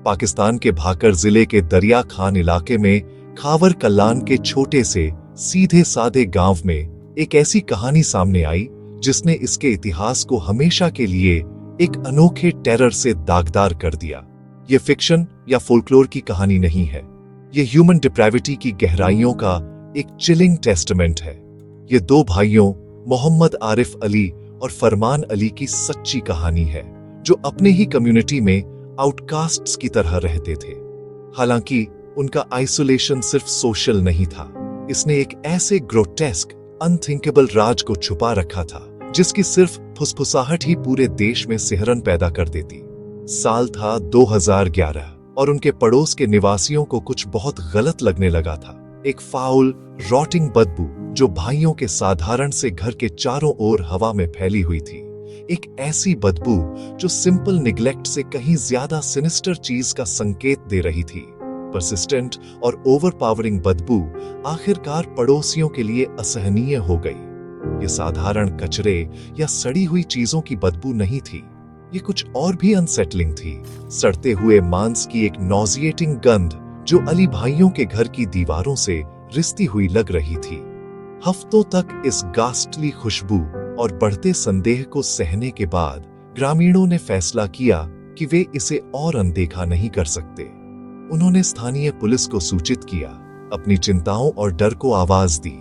पाकिस्तान के भाकर जिले के दरिया खान इलाके में खावर कल्लान के छोटे से सीधे साधे गांव में एक ऐसी कहानी सामने आई जिसने इसके इतिहास को हमेशा के लिए एक अनोखे टेरर से दागदार कर दिया। ये फिक्शन या फोल्कलोर की कहानी नहीं है, ये ह्यूमन डिप्रेविटी की गहराइयों का एक चिलिंग टेस्टामेंट है। ये दो भाइयों मोहम्मद आरिफ अली और फरमान अली की सच्ची कहानी है, जो अपने ही कम्युनिटी में आउटकास्ट्स की तरह रहते थे। हालांकि उनका आइसोलेशन सिर्फ सोशल नहीं था, इसने एक ऐसे ग्रोटेस्क अनथिंकेबल राज को छुपा रखा था जिसकी सिर्फ फुसफुसाहट ही पूरे देश में सिहरन पैदा कर देती। साल था 2011 और उनके पड़ोस के निवासियों को कुछ बहुत गलत लगने लगा था। एक फाउल रॉटिंग बदबू जो भाइयों के साधारण से घर के चारों ओर हवा में फैली हुई थी, एक ऐसी बदबू जो सिंपल निग्लेक्ट से कहीं ज्यादा सिनिस्टर चीज का संकेत दे रही थी। परसिस्टेंट और ओवरपावरिंग बदबू आखिरकार पड़ोसियों के लिए असहनीय हो गई। ये साधारण कचरे या सड़ी हुई चीजों की बदबू नहीं थी, ये कुछ और भी अनसेटलिंग थी। सड़ते हुए मांस की एक नॉजिएटिंग गंध जो अली भाइयों के घर की दीवारों से रिश्ती हुई लग रही थी। हफ्तों तक इस गास्टली खुशबू और बढ़ते संदेह को सहने के बाद ग्रामीणों ने फैसला किया कि वे इसे और अनदेखा नहीं कर सकते। उन्होंने स्थानीय पुलिस को सूचित किया, अपनी चिंताओं और डर को आवाज दी।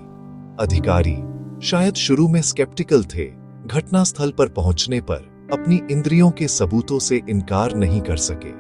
अधिकारी शायद शुरू में स्केप्टिकल थे, घटनास्थल पर पहुंचने पर अपनी इंद्रियों के सबूतों से इनकार नहीं कर सके।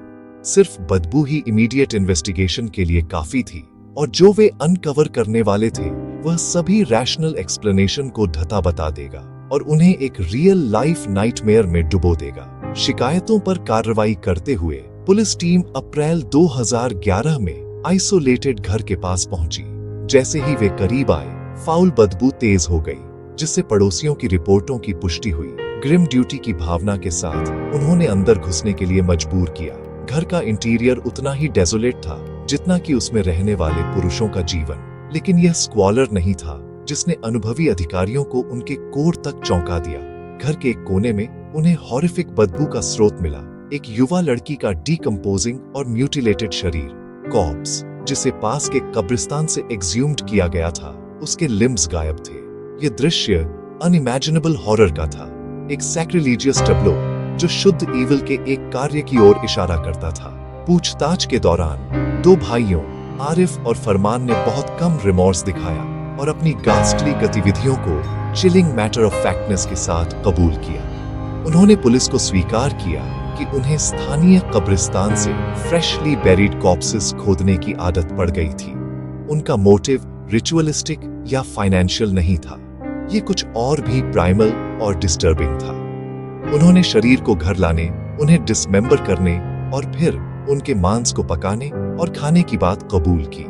सिर्फ बदबू ही इमीडिएट इन्वेस्टिगेशन के लिए काफी थी, और जो वे अनकवर करने वाले थे वह सभी रैशनल एक्सप्लेनेशन को ढता बता देगा और उन्हें एक रियल लाइफ नाइटमेयर में डुबो देगा। शिकायतों पर कार्रवाई करते हुए पुलिस टीम अप्रैल 2011 में आइसोलेटेड घर के पास पहुंची। जैसे ही वे करीब आए, फाउल बदबू तेज हो गई, जिससे पड़ोसियों की रिपोर्टों की पुष्टि हुई। ग्रिम ड्यूटी की भावना के साथ उन्होंने अंदर घुसने के लिए मजबूर किया। घर का इंटीरियर उतना ही डेसोलेट था जितना कि उसमें रहने वाले पुरुषों का जीवन, लेकिन यह स्क्वालर नहीं था जिसने अनुभवी अधिकारियों को उनके कोर तक चौंका दिया। घर के एक कोने में उन्हें हॉरिफिक बदबू का स्रोत मिला, एक युवा लड़की का डीकंपोजिंग और म्यूटिलेटेड शरीर, कॉर्प्स जिसे पास के कब्रिस्तान से एक्सह्यूम्ड किया गया था। उसके लिम्स गायब थे। यह दृश्य अनइमेजिनेबल हॉरर का था, एक सैक्रिलीजियस टैब्लो जो शुद्ध ईविल के एक कार्य की ओर इशारा करता था। पूछताछ के दौरान दो भाइयों आरिफ और फरमान ने बहुत कम रिमोर्स दिखाया और अपनी गास्टली गतिविधियों को चिलिंग मैटर ऑफ फैक्टनेस के साथ कबूल किया। उन्होंने पुलिस को स्वीकार किया कि उन्हें स्थानीय कब्रिस्तान से फ्रेशली बेरिड कॉर्प्सेस खोदने की आदत पड़ गई थी। उनका मोटिव रिचुअलिस्टिक या फाइनेंशियल नहीं था, ये कुछ और भी प्राइमल और डिस्टर्बिंग था। उन्होंने शरीर को घर लाने, उन्हें डिसमेंबर करने और फिर उनके मांस को पकाने और खाने की बात कबूल की।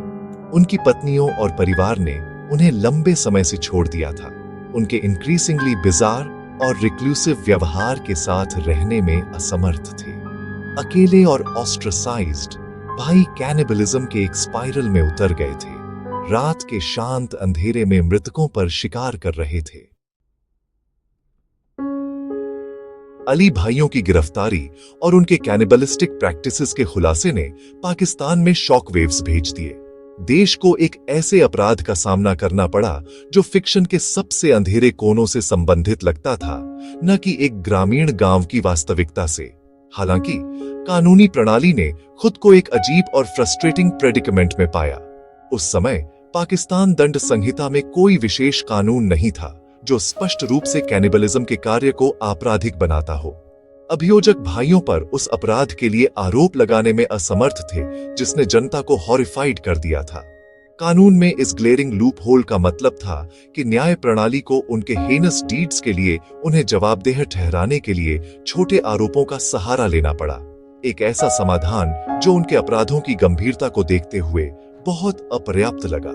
उनकी पत्नियों और परिवार ने उन्हें लंबे समय से छोड़ दिया था। उनके इंक्रीजिंगली बिजार और रिक्लूसिव व्यवहार के साथ रहने में असमर्थ थे। अकेले और ऑस्ट्रेसाइज्ड, भाई कैनिबलिज्म के एक स्पाइरल में उतर गए थे। रात के शांत अंधेरे में मृतकों पर शिकार कर रहे थे। अली भाइयों की गिरफ्तारी और उनके कैनिबलिस्टिक प्रैक्टिसेस के खुलासे ने पाकिस्तान में शॉक वेव्स भेज दिए। देश को एक ऐसे अपराध का सामना करना पड़ा जो फिक्शन के सबसे अंधेरे कोनों से संबंधित लगता था, न कि एक ग्रामीण गांव की वास्तविकता से। हालांकि कानूनी प्रणाली ने खुद को एक अजीब और फ्रस्ट्रेटिंग प्रेडिकमेंट में पाया। उस समय पाकिस्तान दंड संहिता में कोई विशेष कानून नहीं था जो स्पष्ट रूप से कैनिबलिज्म के कार्य को आपराधिक बनाता हो। अभियोजक भाइयों पर उस अपराध के लिए आरोप लगाने में असमर्थ थे जिसने जनता को हॉरिफाइड कर दिया था। कानून में इस ग्लेरिंग लूप होल का मतलब था कि न्याय प्रणाली को उनके हेनस डीड्स के लिए उन्हें जवाबदेह ठहराने के लिए छोटे आरोपों का सहारा लेना पड़ा। एक ऐसा समाधान जो उनके अपराधों की गंभीरता को देखते हुए बहुत अपर्याप्त लगा।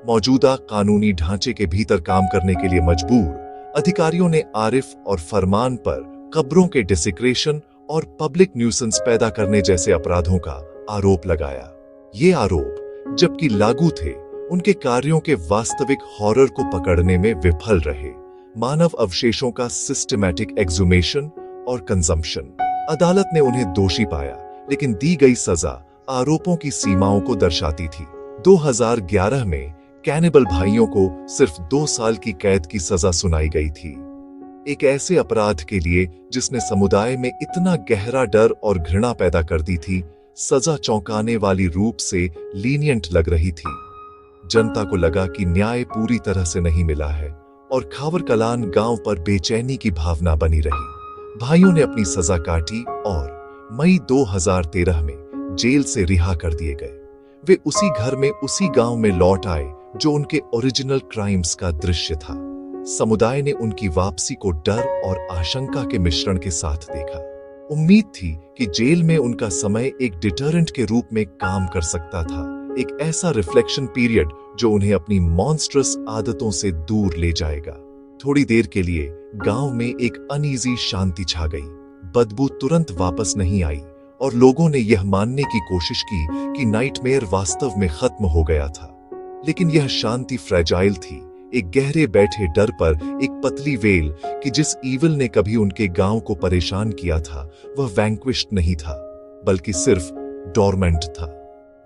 मौजूदा कानूनी ढांचे के भीतर काम करने के लिए मजबूर अधिकारियों ने आरिफ और फरमान पर कब्रों के डिसेक्रेशन और पब्लिक न्यूसेंस पैदा करने जैसे अपराधों का आरोप लगाया। ये आरोप जबकि लागू थे, उनके कार्यों के वास्तविक हॉरर को पकड़ने में विफल रहे। मानव अवशेषों का सिस्टमैटिक एक्सुमेशन और कंजम्पशन, अदालत ने उन्हें दोषी पाया, लेकिन दी गई सजा आरोपों की सीमाओं को दर्शाती थी। 2011 में कैनिबल भाइयों को सिर्फ 2 साल की कैद की सजा सुनाई गई थी, एक ऐसे अपराध के लिए जिसने समुदाय में इतना गहरा डर और घृणा पैदा कर दी थी। सजा चौंकाने वाली रूप से लीनियंट लग रही थी। जनता को लगा कि न्याय पूरी तरह से नहीं मिला है और खावर कलान गांव पर बेचैनी की भावना बनी रही। भाइयों ने अपनी सजा काटी और मई 2013 में जेल से रिहा कर दिए गए। वे उसी घर में, उसी गांव में लौट आए जो उनके ओरिजिनल क्राइम्स का दृश्य था। समुदाय ने उनकी वापसी को डर और आशंका के मिश्रण के साथ देखा। उम्मीद थी कि जेल में उनका समय एक डिटरेंट के रूप में काम कर सकता था, एक ऐसा रिफ्लेक्शन पीरियड जो उन्हें अपनी मॉन्स्ट्रस आदतों से दूर ले जाएगा। थोड़ी देर के लिए गांव में एक अनईजी शांति छा गई। बदबू तुरंत वापस नहीं आई और लोगों ने यह मानने की कोशिश की कि नाइटमेयर वास्तव में खत्म हो गया था। लेकिन यह शांति फ्रेजाइल थी, एक गहरे बैठे डर पर एक पतली वेल कि जिस ईविल ने कभी उनके गांव को परेशान किया था वह वैंक्विश्ड नहीं था, बल्कि सिर्फ डोरमेंट था।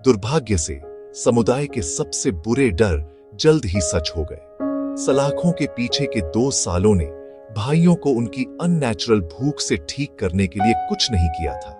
दुर्भाग्य से समुदाय के सबसे बुरे डर जल्द ही सच हो गए। सलाखों के पीछे के 2 सालों ने भाइयों को उनकी अननेचुरल भूख से ठीक करने के लिए कुछ नहीं किया था।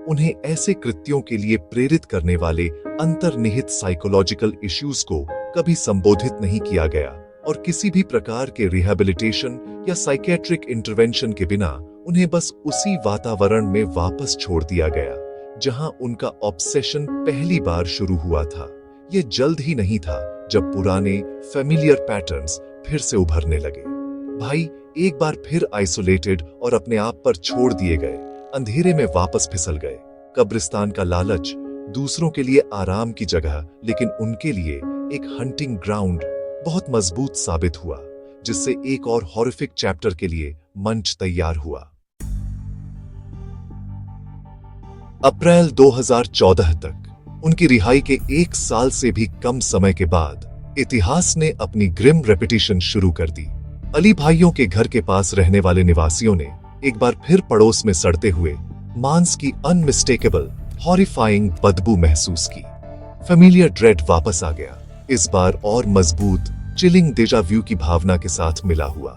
उन्हें ऐसे कृत्यों के लिए प्रेरित करने वाले अंतर्निहित साइकोलॉजिकल इश्यूज को कभी संबोधित नहीं किया गया और किसी भी प्रकार के रिहैबिलिटेशन या साइकेट्रिक इंटरवेंशन के बिना उन्हें बस उसी वातावरण में वापस छोड़ दिया गया जहां उनका ऑब्सेशन पहली बार शुरू हुआ था। यह जल्द ही नहीं था जब पुराने फेमिलियर पैटर्न्स फिर से उभरने लगे। भाई एक बार फिर आइसोलेटेड और अपने आप पर छोड़ दिए गए, अंधेरे में वापस फिसल गए। कब्रिस्तान का लालच दूसरों के लिए आराम की जगह, लेकिन उनके लिए एक हंटिंग ग्राउंड बहुत मजबूत साबित हुआ, जिससे एक और हॉरिफिक चैप्टर के लिए मंच तैयार हुआ। अप्रैल 2014 तक उनकी रिहाई के 1 साल से भी कम समय के बाद इतिहास ने अपनी ग्रिम रेपिटेशन शुरू कर दी। अली भाइयों के घर के पास रहने वाले निवासियों ने एक बार फिर पड़ोस में सड़ते हुए मांस की अनमिस्टेकेबल हॉरिफाइंग बदबू महसूस की। फेमिलियर ड्रेड वापस आ गया, इस बार और मजबूत, चिलिंग डेजा व्यू की भावना के साथ मिला हुआ।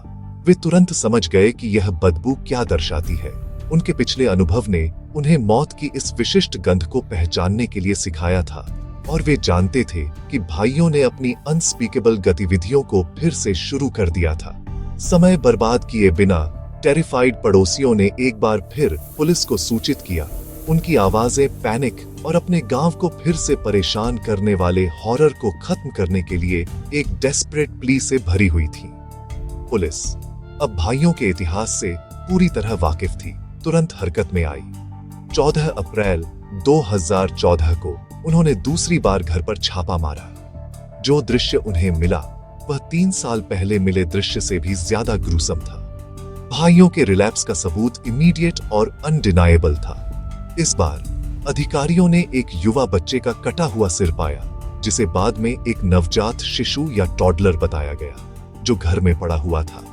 वे तुरंत समझ गए कि यह बदबू क्या दर्शाती है। उनके पिछले अनुभव ने उन्हें मौत की इस विशिष्ट गंध को पहचानने के लिए सिखाया था और वे जानते थे कि भाइयों ने अपनी अनस्पीकेबल गतिविधियों को फिर से शुरू कर दिया था। समय बर्बाद किए बिना टेरिफाइड पड़ोसियों ने एक बार फिर पुलिस को सूचित किया। उनकी आवाजें पैनिक और अपने गांव को फिर से परेशान करने वाले हॉरर को खत्म करने के लिए एक डेस्परेट प्ली से भरी हुई थी। पुलिस अब भाइयों के इतिहास से पूरी तरह वाकिफ थी, तुरंत हरकत में आई। 14 अप्रैल 2014 को उन्होंने दूसरी बार घर पर छापा मारा। जो दृश्य उन्हें मिला वह 3 साल पहले मिले दृश्य से भी ज्यादा ग्रूसम था। भाइयों के रिलैप्स का सबूत इमीडिएट और अनडिनाएबल था। इस बार अधिकारियों ने एक युवा बच्चे का कटा हुआ सिर पाया, जिसे बाद में एक नवजात शिशु या टॉडलर बताया गया, जो घर में पड़ा हुआ था।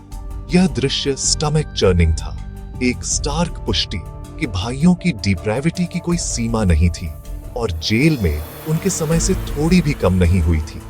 यह दृश्य स्टमक चर्निंग था, एक स्टार्क पुष्टि कि भाइयों की डिप्रेविटी की कोई सीमा नहीं थी और जेल में उनके समय से थोड़ी भी कम नहीं हुई थी।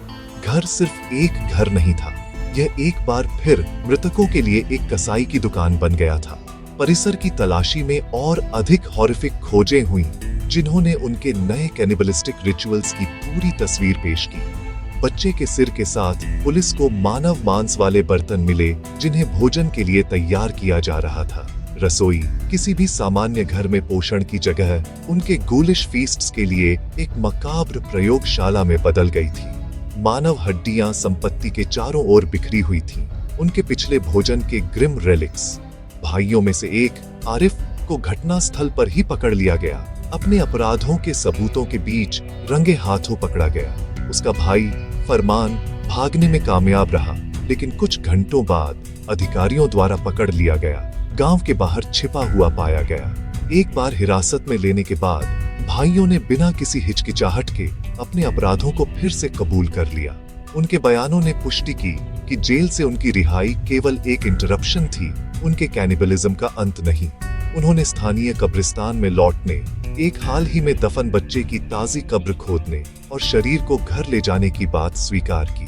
घर सिर्फ एक घर नहीं था, यह एक बार फिर मृतकों के लिए एक कसाई की दुकान बन गया था। परिसर की तलाशी में और अधिक हॉरिफिक खोजें हुई, जिन्होंने उनके नए कैनिबलिस्टिक रिचुअल्स की पूरी तस्वीर पेश की। बच्चे के सिर के साथ पुलिस को मानव मांस वाले बर्तन मिले, जिन्हें भोजन के लिए तैयार किया जा रहा था। रसोई किसी भी सामान्य घर में पोषण की जगह उनके गूलिश फीस्ट्स के लिए एक मकाब्र प्रयोगशाला में बदल गई थी। मानव हड्डियां संपत्ति के चारों ओर बिखरी हुई थीं, उनके पिछले भोजन के ग्रिम रेलिक्स। भाइयों में से एक, आरिफ, को घटना स्थल पर ही पकड़ लिया गया। अपने अपराधों के सबूतों के बीच रंगे हाथों पकड़ा गया। उसका भाई फरमान भागने में कामयाब रहा, लेकिन कुछ घंटों बाद अधिकारियों द्वारा पकड़ लिया गया, गांव के बाहर छिपा हुआ पाया गया। एक बार हिरासत में लेने के बाद भाइयों ने बिना किसी हिचकिचाहट के अपने अपराधों को फिर से कबूल कर लिया। उनके बयानों ने पुष्टि की कि जेल से उनकी रिहाई केवल एक इंटरप्शन थी, उनके कैनिबलिज्म का अंत नहीं। उन्होंने स्थानीय कब्रिस्तान में लौटने, एक हाल ही में दफन बच्चे की ताजी कब्र खोदने और शरीर को घर ले जाने की बात स्वीकार की।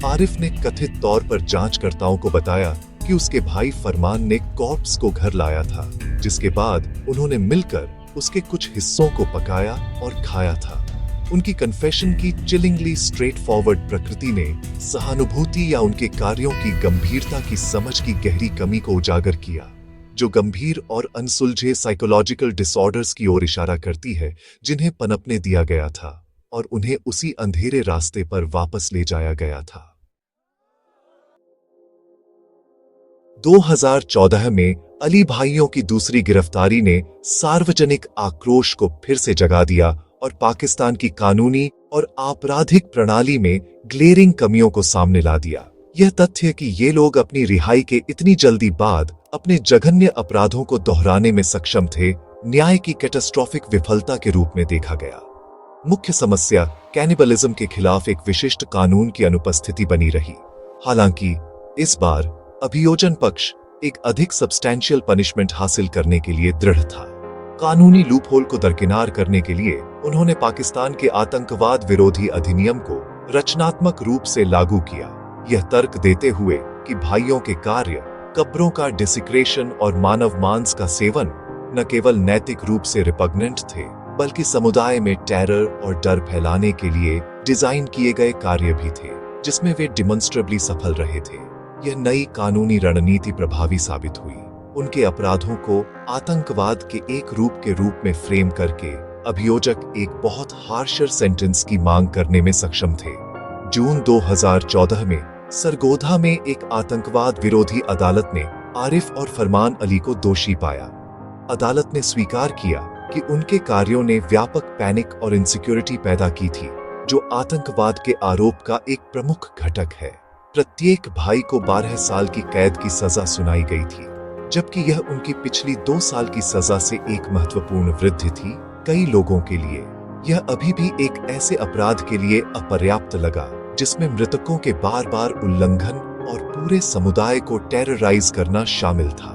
आरिफ ने कथित तौर पर जांचकर्ताओं को बताया कि उसके भाई फरमान ने कॉर्प्स को घर लाया था, जिसके बाद उन्होंने मिलकर उसके कुछ हिस्सों को पकाया और खाया था। उनकी कन्फेशन की चिलिंगली स्ट्रेट फॉरवर्ड प्रकृति ने सहानुभूति या उनके कार्यों की गंभीरता की समझ की गहरी कमी को उजागर किया, जो गंभीर और अनसुलझे साइकोलॉजिकल डिसऑर्डर्स की ओर इशारा करती है जिन्हें पनपने दिया गया था और उन्हें उसी अंधेरे रास्ते पर वापस ले जाया गया था। 2014 में अली भाइयों की दूसरी गिरफ्तारी ने सार्वजनिक आक्रोश को फिर से जगा दिया और पाकिस्तान की कानूनी और आपराधिक प्रणाली में ग्लेरिंग कमियों को सामने ला दिया। यह तथ्य कि ये लोग अपनी रिहाई के इतनी जल्दी बाद अपने जघन्य अपराधों को दोहराने में सक्षम थे, न्याय की कैटास्ट्रोफिक विफलता के रूप में देखा गया। मुख्य समस्या कैनिबलिज्म के खिलाफ एक विशिष्ट कानून की अनुपस्थिति बनी रही। हालांकि इस बार अभियोजन पक्ष एक अधिक सब्सटैंशियल पनिशमेंट हासिल करने के लिए दृढ़ था। कानूनी लूपहोल को दरकिनार करने के लिए उन्होंने पाकिस्तान के आतंकवाद विरोधी अधिनियम को रचनात्मक रूप से लागू किया, यह तर्क देते हुए कि भाइयों के कार्य, कब्रों का डिसिक्रेशन और मानव मांस का सेवन न केवल नैतिक रूप से रिपग्नेंट थे, बल्कि समुदाय में टेरर और डर फैलाने के लिए डिजाइन किए गए कार्य भी थे, जिसमें वे डिमॉन्स्ट्रेबली सफल रहे थे। यह नई कानूनी रणनीति प्रभावी साबित हुई। उनके अपराधों को आतंकवाद के एक रूप के रूप में फ्रेम करके अभियोजक एक बहुत हार्शर सेंटेंस की मांग करने में सक्षम थे। जून 2014 में सरगोधा में एक आतंकवाद विरोधी अदालत ने आरिफ और फरमान अली को दोषी पाया। अदालत ने स्वीकार किया कि उनके कार्यों ने व्यापक पैनिक और इनसिक्योरिटी पैदा की थी, जो आतंकवाद के आरोप का एक प्रमुख घटक है। प्रत्येक भाई को 12 साल की कैद की सजा सुनाई गई थी, जबकि यह उनकी पिछली 2 साल की सजा से एक महत्वपूर्ण वृद्धि थी। कई लोगों के लिए यह अभी भी एक ऐसे अपराध के लिए अपर्याप्त लगा जिसमें मृतकों के बार-बार उल्लंघन और पूरे समुदाय को टेरराइज करना शामिल था।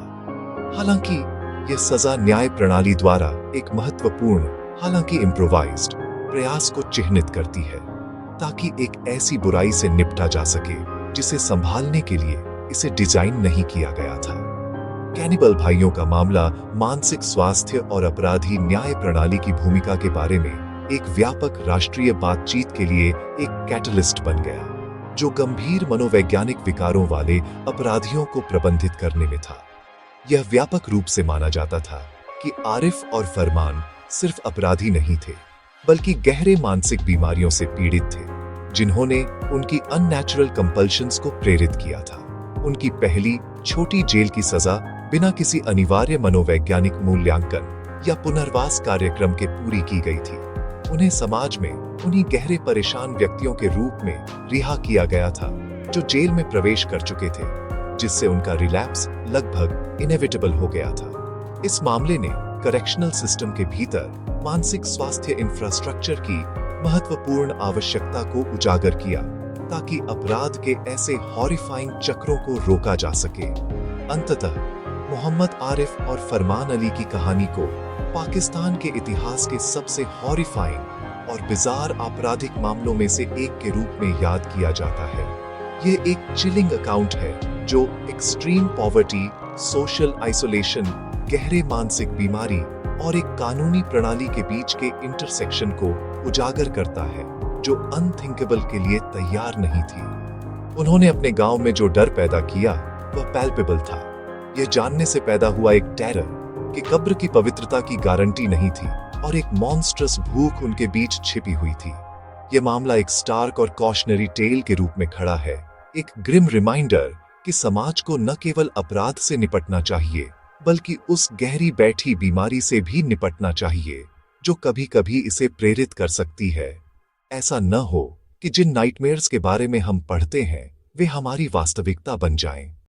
हालांकि यह सजा न्याय प्रणाली द्वारा एक महत्वपूर्ण, हालांकि इम्प्रोवाइज्ड प्रयास को चिह्नित करती है, ताकि एक ऐसी बुराई से निपटा जा सके जिसे संभालने के लिए इसे डिजाइन नहीं किया गया था। कैनिबल भाइयों का मामला मानसिक स्वास्थ्य और अपराधी न्याय प्रणाली की भूमिका के बारे में एक व्यापक राष्ट्रीय बातचीत के लिए एक कैटलिस्ट बन गया, जो गंभीर मनोवैज्ञानिक विकारों वाले अपराधियों को प्रबंधित करने में था। यह व्यापक रूप से माना जाता था कि आरिफ और फरमान सिर्फ अपराधी नहीं थे, बल्कि गहरे मानसिक बीमारियों से पीड़ित थे, जिन्होंने उनकी अननेचुरल कंपल्शंस को प्रेरित किया था। उनकी पहली छोटी जेल की सजा बिना किसी अनिवार्य मनोवैज्ञानिक मूल्यांकन या पुनर्वास कार्यक्रम के पूरी की गई थी। उन्हें समाज में उन्हीं गहरे परेशान व्यक्तियों के रूप में रिहा किया गया था जो जेल में प्रवेश कर चुके थे, जिससे उनका रिलैप्स लगभग इनेविटेबल हो गया था। इस मामले ने करेक्शनल सिस्टम के भीतर मानसिक स्वास्थ्य इंफ्रास्ट्रक्चर की महत्वपूर्ण आवश्यकता को उजागर किया, ताकि अपराध के ऐसे हॉरिफाइंग चक्रों को रोका जा सके। अंततः मोहम्मद आरिफ और फरमान अली की कहानी को पाकिस्तान के इतिहास के सबसे हॉरिफाइंग और बिजार आपराधिक मामलों में से एक के रूप में याद किया जाता है। ये एक चिलिंग अकाउंट है जो एक्सट्रीम पॉवर्टी, सोशल आइसोलेशन, गहरे मानसिक बीमारी और एक कानूनी प्रणाली के बीच के इंटरसेक्शन को उजागर करता है, जो अनथिंकेबल के लिए तैयार नहीं थी। उन्होंने अपने गांव में जो डर पैदा किया वह पैल्पेबल था। यह जानने से पैदा हुआ एक टेरर कि कब्र की पवित्रता की गारंटी नहीं थी और एक मॉन्स्ट्रस भूख उनके बीच छिपी हुई थी। यह मामला एक स्टार्क और कॉशनरी टेल के रूप में खड़ा है, एक ग्रिम रिमाइंडर कि समाज को न केवल अपराध से निपटना चाहिए, बल्कि उस गहरी बैठी बीमारी से भी निपटना चाहिए जो कभी-कभी इसे प्रेरित कर सकती है। ऐसा न हो कि जिन नाइटमेयर्स के बारे में हम पढ़ते हैं वे हमारी वास्तविकता बन जाएं।